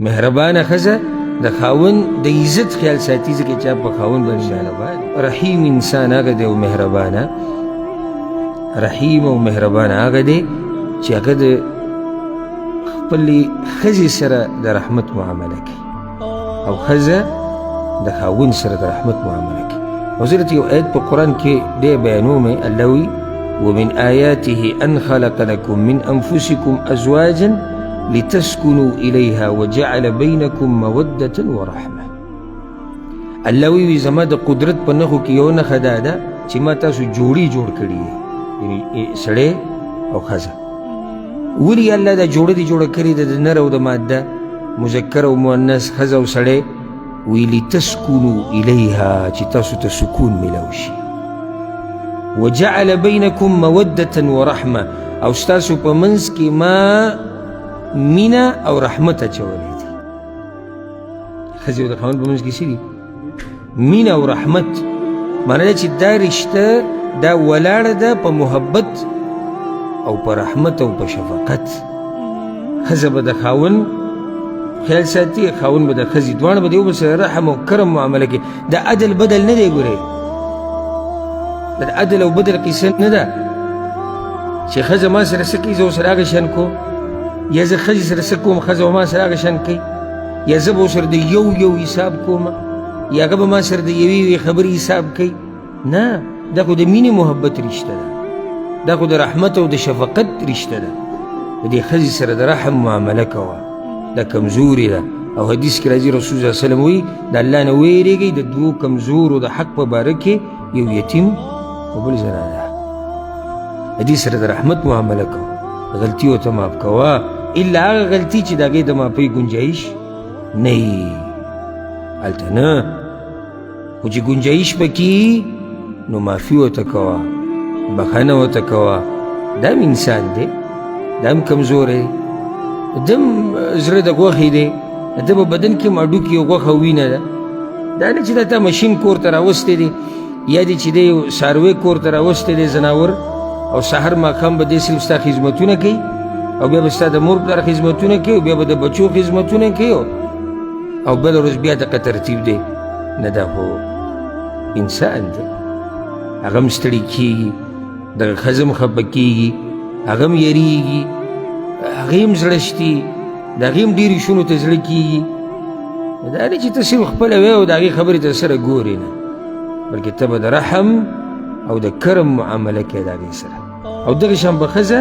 مهربانه ښځه د خاوند د عزت خیال ساتي ځکه چې په خاوند باندې مهربان رحیم انسان هغه دی او مهربانه رحیم او مهربانه هغه دی چې هغه د خپلې ښځې سره د رحمت معامله کوي او ښځه د خاوند سره د رحمت معامله کوي. او زه درته یو آیت په قرآن کې دی بیانوم الله وایي ومن آیاته ان خلق لكم من انفسكم ازواجا لتسكنوا إليها وجعل بينكم مودة ورحمة. الله وی زما د قدرت په نښو کې یو نښه دا ده چې ما تاسو جوړې جوړ کړي یعنی سړی او ښځه. ولې الله دا جوړه دې جوړه کړې ده د نر او د ماده مذکر او مؤنث ښځه او سړی وی لتسكنوا إليها چې تاسو ته سکون میلاو شي. وجعل بينكم مودة ورحمة او ستاسو په منځ کې ما مینا او رحمت اچولی دی. ښځې او د خاوند په منځ کې څه دي؟ مینا او رحمت. معنی ده چې دا رشته دا ولاړه ده په محبت او په رحمت او په شفقت. ښځه به د خاوند خیال ساتي، خاوند به د ښځې، دواړه به د یو بل سره رحم او کرم معامله کوي. دا عدل بدل نه دی. ګورئ دا عدل او بدل قصه نه ده چې ښځه ما سره څه کوي زه ورسره هغه شان کوم، یا زه ښځې سره څه کوم ښځه به ما سره هغه شان کوي، یا زه به ورسره د یو حساب کوم، یا هغه به ما سره د یوې خبرې حساب کوي. نه، دا خو د مینې محبت رشته ده، دا خو د رحمت او د شفقت رشته ده. د دې ښځې سره د رحم معامله کوه، دا کمزوري ده. او حدیث کې راځي رسول صلی الله علیه وسلم وایي د الله نه ویرېږئ د دوو کمزورو د حق په باره کې یو یتیم او بل زنانه. د دې سره د رحمت معامله کوه، غلطي ورته معاف کوه، الا هغه غلطي چې د هغې د معافۍ ګنجایش نه وي، هلته نه. خو چې ګنجایش پکې نو معافي ورته کوه، بخښنه ورته کوه. دا هم انسان دی، دا هم کمزوری دی، ده هم زړه د غوښې دی، ده په بدن کې هډوکي او غوښه وینه ده. دا نه چې دا تا مشین کور ته راوستی دی، یا دې چې دی یو څاروی کور ته راوستی دی زناور، او سحر ماښام به دې صرف ستا خدمتونه کوي، او بیا به ستا د مور پلار خدمتونه کوي، او بیا به د بچو خدمتونه کوي، او بله ورځ بیا دغه ترتیب دی. نه، دا خو انسان دی، هغه هم ستړي کېږي، دغه ښځه هم خفه کېږي، هغه هم یریږي، هغې هم زړه شتي، د هغې هم ډېرې شونو ته زړه کېږي. دا نه چې ته صرف خپله وی او د هغې خبرې ته سره ګورې، نه، بلکې ته به د رحم او د کرم معامله کوي د هغې سره. او دغه شان به ښځه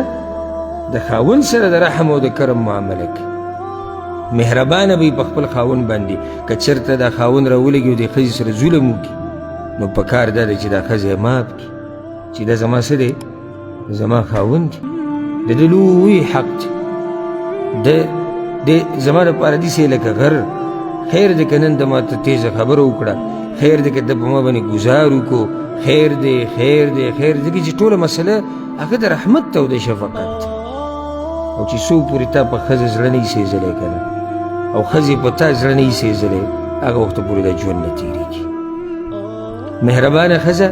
د خاوند سره د رحم او د کرم معامله کوي. مهربانه به په خپل خاوند باندې. که چېرته دا خاوند راولګي او د ښځې سره ظلم وکړي نو په کار دا دی چې دا ښځه یې معاف کړي چې دا زما څه دی؟ زما خاوند دی، د ده لوی حق دی. د زما دپاره داسې لکه غر. خیر دی که نن د ما ته تیزه خبره وکړه، خیر دی که ده په ما باندې ګزار وکړو، خیر دی خیر دی خیر دی، ځکه چې ټوله مسله هغه د رحمت او د شفقت. او چې څو پورې تا په ښځه زړه نه وي سېزلی که نه، او ښځې په تا زړه نه وي سېزلی، هغه وخته پورې دا ژوند نه تېرېږي. مهربانه ښځه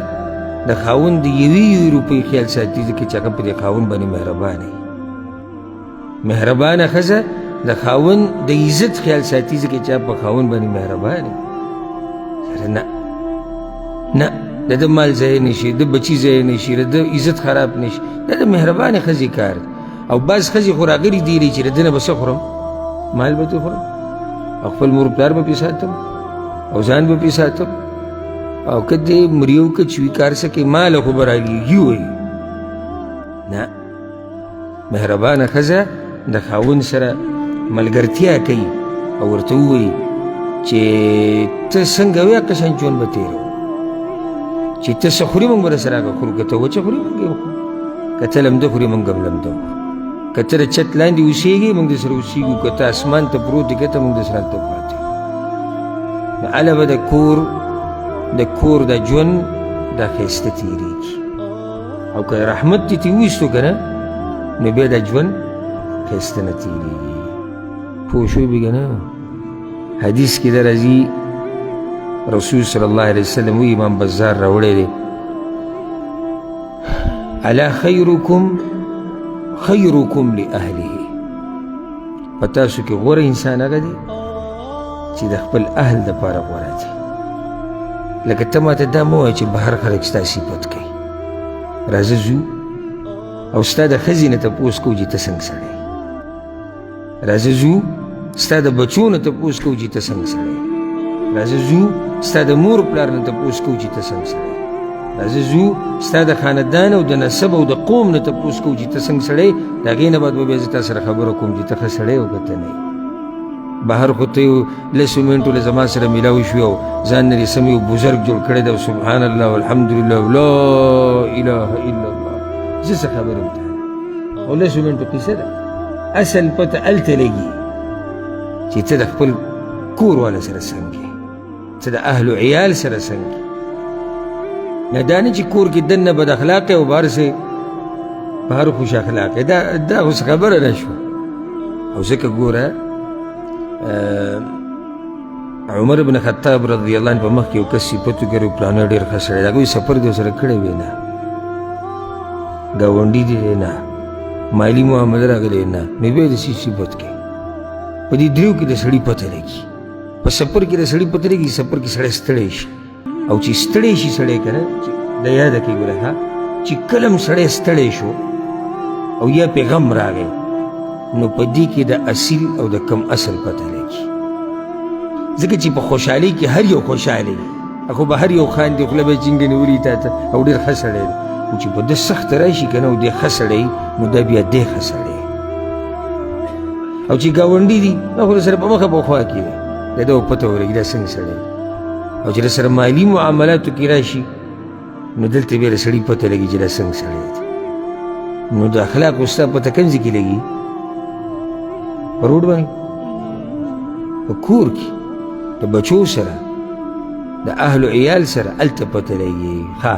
د خاوند د یوې روپۍ خیال ساتي ځکه چې هغه په دې خاوند باندې مهربانه وي. مهربانه ښځه د خاوند د عزت خیال ساتي ځکه چې هغه په خاوند باندې مهربانه وي. نه نه، د ده مال ضایع نه شي، د بچي ضایع نه شي، د ده عزت خراب نه شي. دا د مهربانې ښځې کار دی. او بعض ښځې خو راغلي دي چې د ده نه به څه خورم، مال به ترې خورم، او خپل مور پلار به پرې ساتم، او ځان به پرې ساتم، او که دې مریو که چوي کار څه کوي ماله خو به رالیږي وایي. نه، مهربانه ښځه د خاوند سره ملګرتیا کوي او ورته ووایي چې ته څنګه وې هغه شان ژوند به تېروو، چې ته څه خوري موږ به درسره هغه خورو، که ته وچه خوري موږ یې وخورو، که ته لمده خوري موږ هم لمده وخورو، که ته د چت لاندې اوسېږې موږ درسره اوسېږو، که ته اسمان ته پروت دی که ته موږ درسره هلته پراته یو. نو هله به د کور د ژوند دا ښایسته تېرېږي. او که رحمت دې ترې وویستو که نه نو بیا دا ژوند ښایسته نه تېرېږي. پوه شوې بې که نه؟ حدیث کې دا راځي رسول صلی الله علیه وسلم وی امام بزار راوړی دی الا خیرکم لأهله. په تاسو کې غوره انسان هغه دی چې د خپل اهل دپاره غوره دي. لکه ته ماته دا مه وایه چې بهر خلک ستا صفت کوي. راځه ځو او ستا د ښځې نه تپوس کوو چې ته څنګه سړی. راځه ځو ستا د بچو نه تپوس کوو چې ته څنګه سړی. راځه ځو ستا د مور پلار نه تپوس کوو چې ته څنګه سړی. راځه ځو ستا د خاندان او د نسب او د قوم نه تپوس کوو چې ته څنګه سړی. د هغې نه بعد به بیا زه تا سره خبره کوم چې ته ښه سړی او که ته نه یې. بهر خو ته یو لسو منټو له زما سره میلاو شوي او ځان نه دې سم یو بزرګ جوړ کړی دی او سبحان الله والحمدلله لا اله الا الله. زه څه خبره وم تا او لسو منټو کیسه ده. اصل پته هلته لګي چې ته د خپل کور والا سره څنګه یې، ته د اهل و عیال سره څنګه یې. نه دا نه چې کور کې دننه بد اخلاقه او بهر خوش اخلاقه. دا خو څه خبره نه شوه. او ځکه ګوره عمر بن خطاب رضی الله عنه په مخ کې یو کس صفت وکړی و پلانه ډېر ښه سړی دی. هغوی سفر دې ورسره کړی وی نه، ګاونډي دې نه، مالي معامله راغلی نه، نو بیا یې د صفت کوي. په دې دریو کې د سړي پته لګي. په سفر کې د سړي پته لګي، سفر کې سړی ستړی شي او چې ستړی شي سړی که نه د یاده کوي ګوره ها چې کله هم سړی ستړی شو او یا پې غم راغی نو په دې کې د اصیل او د کم اصل پته لګي. ځکه چې په خوشحالۍ کې هر یو خوشحاله وي، خو به هر یو خاندي، خوله به یې جینګه نیولي تا ته او ډېر ښه سړی دی. خو چې په ده سخته راشي که نه او دی ښه سړی نو دا بیا دی ښه سړی. او چې ګاونډي دي نو خو سره په مخه په خوا کې دی، د ده پته ولګي دا څنګه سړی دی. او چې سره مالي معاملاتو کې راشي نو دلته بیا د سړي پته لګي چې دا څنګه سړی دی. نو د اخلاقو ستا پته کوم ځای کې لګي؟ په روډ باندې، په کور کې د بچو سره، د اهل و عیال سره هلته پته لګي. ښه